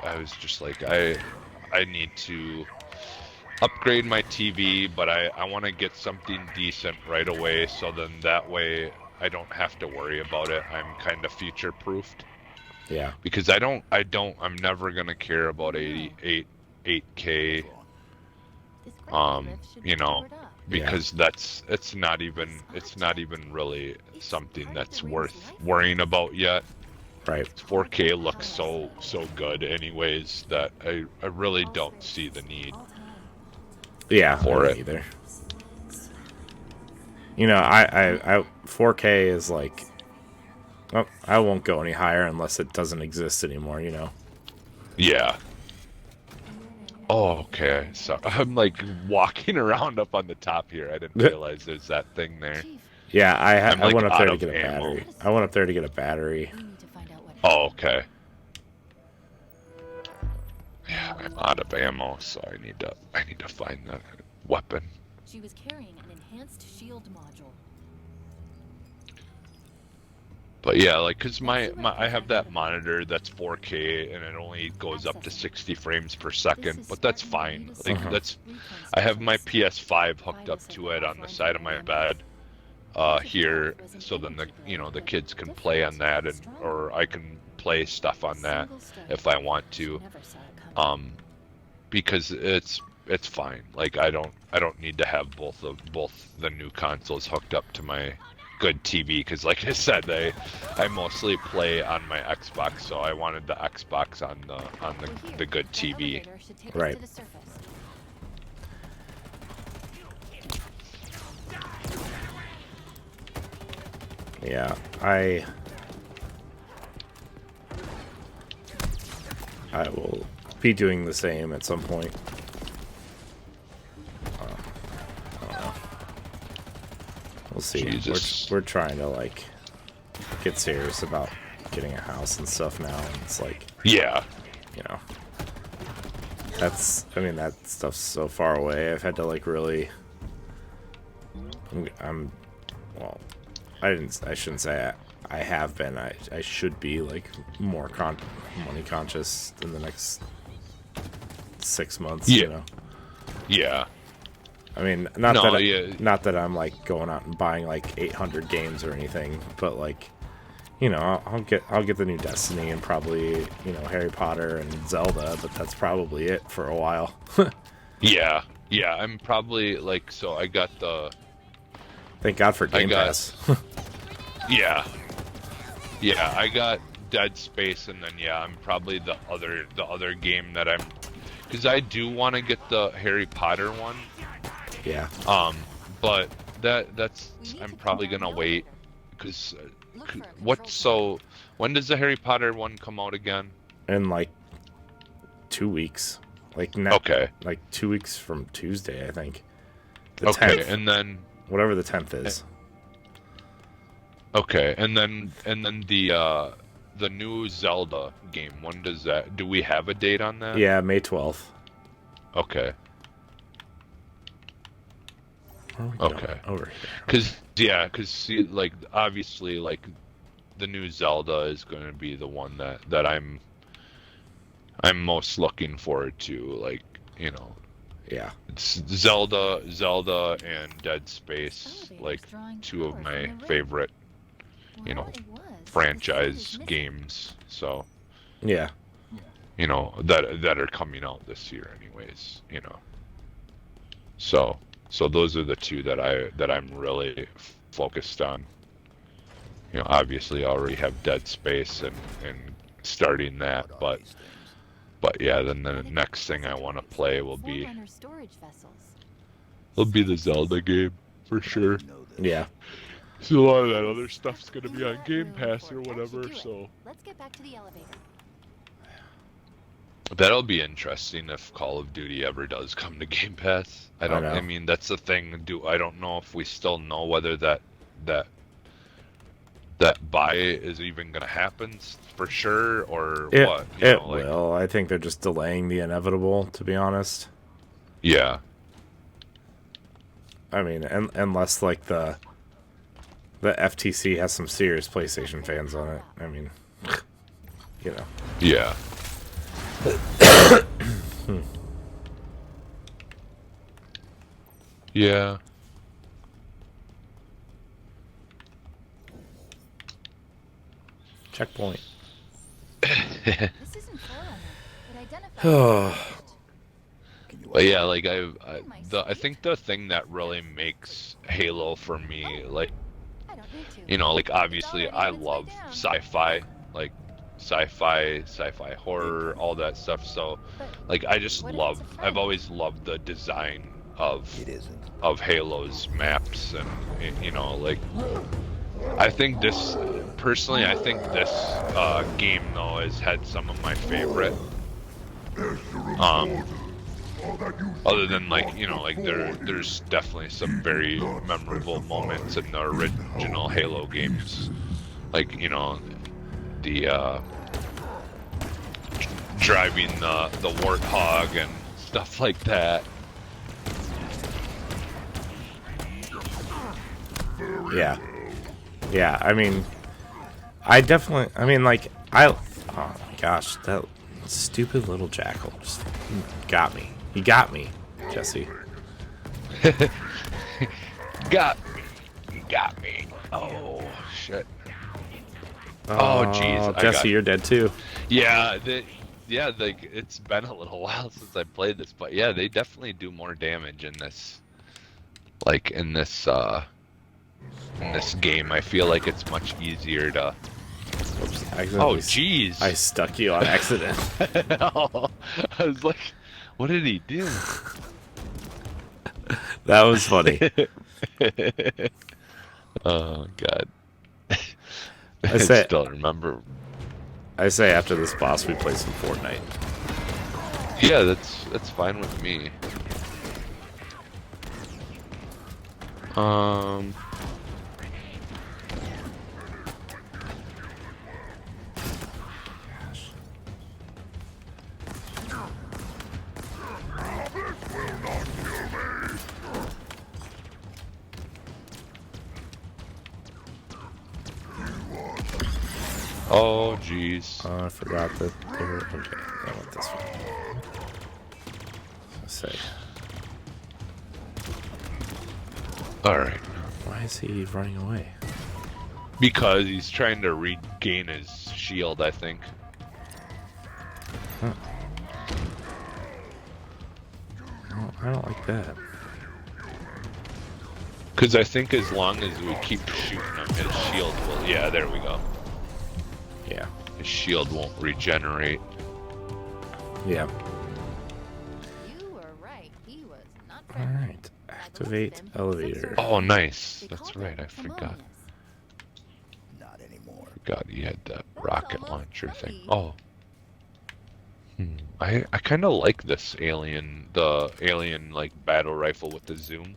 I was just like, I need to upgrade my TV, but I want to get something decent right away, so then that way I don't have to worry about it. I'm kind of future proofed, yeah. because I'm never gonna care about 8K, This gravity lift should be covered up. because it's not even really something that's worth worrying about yet. Right. 4K looks so good anyways that I really don't see the need. Yeah, For me it. either. I 4K is like, well, I won't go any higher unless it doesn't exist anymore, Yeah. Oh, okay. So I'm like walking around up on the top here. I didn't realize there's that thing there. Chief, Yeah, I'm, I like, went up out there to of get a ammo. battery. I went up there to get a battery. we need to find out what Oh, okay. Yeah, I'm out of ammo, so I need to find the weapon. She was carrying an enhanced shield module. But yeah, like, cause I have that monitor that's 4K and it only goes up to 60 frames per second, but that's fine. Like I have my PS5 hooked up to it on the side of my bed, here, so then the kids can play on that, or I can play stuff on that if I want to, because it's fine. Like I don't need to have both the new consoles hooked up to my good TV, because like I said, I mostly play on my Xbox, so I wanted the Xbox on the good TV. Right. Yeah, I will be doing the same at some point. I don't know. We'll see. Jesus. We're trying to like get serious about getting a house and stuff now. And it's like, Yeah. that stuff's so far away. I've had to like really. Well, I shouldn't say I have been. I should be like more money conscious in the next 6 months. Yeah. Yeah. I mean, No, not that I'm like going out and buying like 800 games or anything, but like, I'll get the new Destiny and probably Harry Potter and Zelda, but that's probably it for a while. Yeah. I'm probably like, so I got the. Thank God for Game Pass. Yeah, I got Dead Space, and then I'm probably the other game that I'm, because I do want to get the Harry Potter one. Yeah. But that's I'm probably gonna wait, because when does the Harry Potter one come out again? In like 2 weeks. Like Okay. Like 2 weeks from Tuesday, I think. The Okay, 10th, and then whatever the 10th is. okay, and then the new Zelda game. When does that? Do we have a date on that? Yeah, May 12th. Okay. Where are we Okay. going? Over here. Cause see, like obviously, like the new Zelda is going to be the one that I'm most looking forward to. Like, you know, Yeah. it's Zelda, and Dead Space, Elevators like drawing two of power my from the rim. favorite, you Well, know, it was. The franchise city was games. So, Yeah. you know, that are coming out this year, anyways. You know, so those are the two that I'm really focused on. You know, obviously I already have Dead Space and starting that, What are but these things? yeah, then the next thing I want to play will be Forerunner storage vessels. the Zelda game for sure. You know this. Yeah. So a lot of that other stuff's gonna In be on that Game room Pass for or it. That whatever. should do it. So Let's get back to the elevator. that'll be interesting if Call of Duty ever does come to Game Pass. I know. mean, that's the thing. I don't know if we still know whether that buy is even gonna happen for sure or what. You It know, like, will. I think they're just delaying the inevitable, to be honest. yeah. I mean, unless like the FTC has some serious PlayStation fans on it. I mean, you know. Yeah. Yeah. Checkpoint. This isn't Forerunner. It identifies. Oh, Can you But yeah, like I think the thing that really makes Halo for me, like, I don't need to. you know, like obviously already I on its way love down. sci-fi, like sci-fi horror, all that stuff. So, But like, I just what if love. it's a I've friend? always loved the design of It isn't. Halo's maps, and you know, like, I think this personally, I think this game though has had some of my favorite. Other than, like, you know, like there's definitely some very memorable moments in the original Halo games, like, you know, the driving the Warthog and stuff like that. yeah. Yeah, I mean, I mean, like, oh my gosh, that stupid little jackal just got me. He got me, Jesse. Got me. You got me. Oh shit. Oh jeez. Jesse, you're dead too. Yeah, like, it's been a little while since I played this, but yeah, they definitely do more damage in this. Like in this game, I feel like it's much easier to. Oops, Oh accidentally jeez. I stuck you on accident. Oh, I was like, what did he do? That was funny. Oh god. I say- still remember. I say after this boss we play some Fortnite. Yeah, that's fine with me. Oh jeez. I forgot that they were okay. I went this way. Let's say, All right. why is he running away? Because he's trying to regain his shield, I think. I don't like that. Because I think as long as we keep shooting him, his shield will. Yeah, there we go. Yeah. His shield won't regenerate. Yeah. You were right. He was not All friendly. right. Activate elevator. Oh, nice. They That's called right. him I forgot. Harmonious. Not anymore. God, he had that That's rocket almost launcher thing. funny. Oh. I kind of like this alien, the alien like battle rifle with the zoom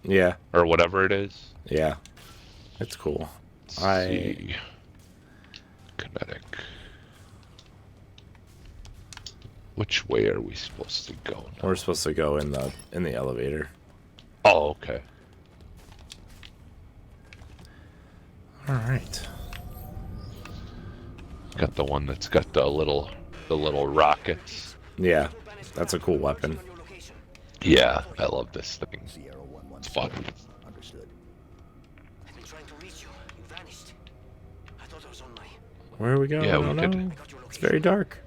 Yeah. or whatever it is. Yeah. It's cool. Let's see. Kinetic. Which way are we supposed to go now? We're supposed to go in the elevator. Oh, okay. All right. Got the one that's got the little rockets. Yeah, that's a cool weapon. Yeah, I love this thing. Sierra 117. It's fun. Understood. I've been trying to reach you. You vanished. I thought I was on my Where are we going? Yeah, I we don't could- know. I got your It's location. very dark.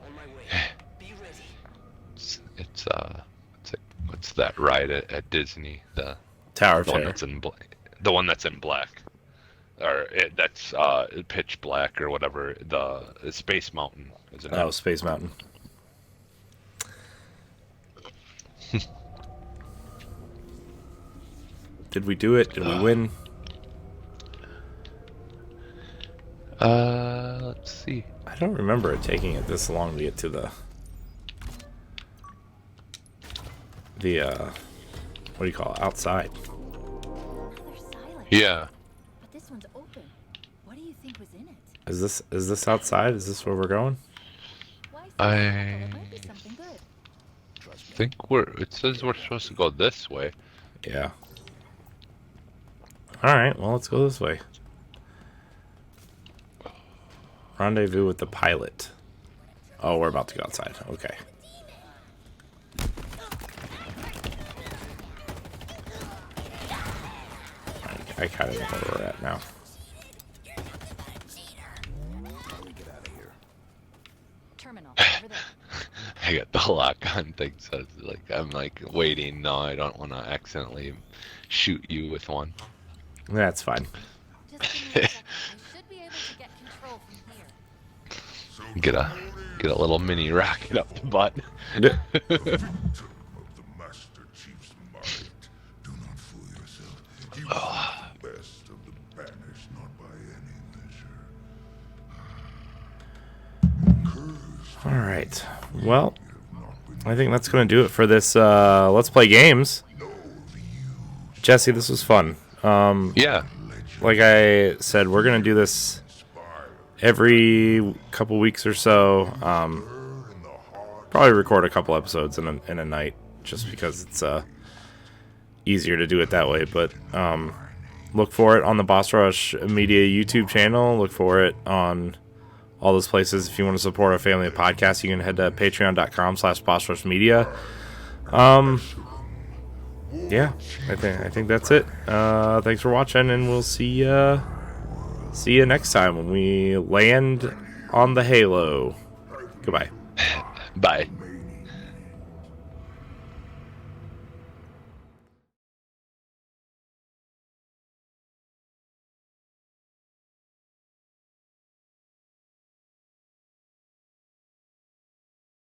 On my way. Be ready. It's like, what's that ride at Disney? The Tower one Fair. that's in the one that's in black, or that's pitch black or whatever. The Space Mountain, isn't Oh, it? Space Mountain. Did we do it? Did we win? Let's see. I don't remember it taking it this long to get to the what do you call it? Outside. They're silent. Yeah. But this one's open. What do you think was in it? Is this outside? Is this where we're going? Why so I- careful? It might be something good. Trust me. I think it says we're supposed to go this way. Yeah. All right. Well, let's go this way. Rendezvous with the pilot. Oh, we're about to go outside. Okay. I kind of know where we're at now. How do we get out of here? Terminal over there. I got the lock on thing, so it's like I'm like waiting. No, I don't want to accidentally shoot you with one. That's fine. Just give me a second. We should be able to get control from here. Get a little mini rocket up the butt. Victim of the Master Chief's might. Do not fool yourself. He was the best of the banished, not by any measure. Cursed, All right. Well, I think that's going to do it for this Let's Play Games. Jesse, this was fun. Yeah. Like I said, we're going to do this every couple weeks or so. Probably record a couple episodes in a night just because it's easier to do it that way. But look for it on the Boss Rush Media YouTube channel. Look for it on all those places. If you want to support our family of podcasts, you can head to patreon.com/bossrushmedia. Yeah, I think that's it. Thanks for watching, and we'll see you next time when we land on the Halo. Goodbye. Bye.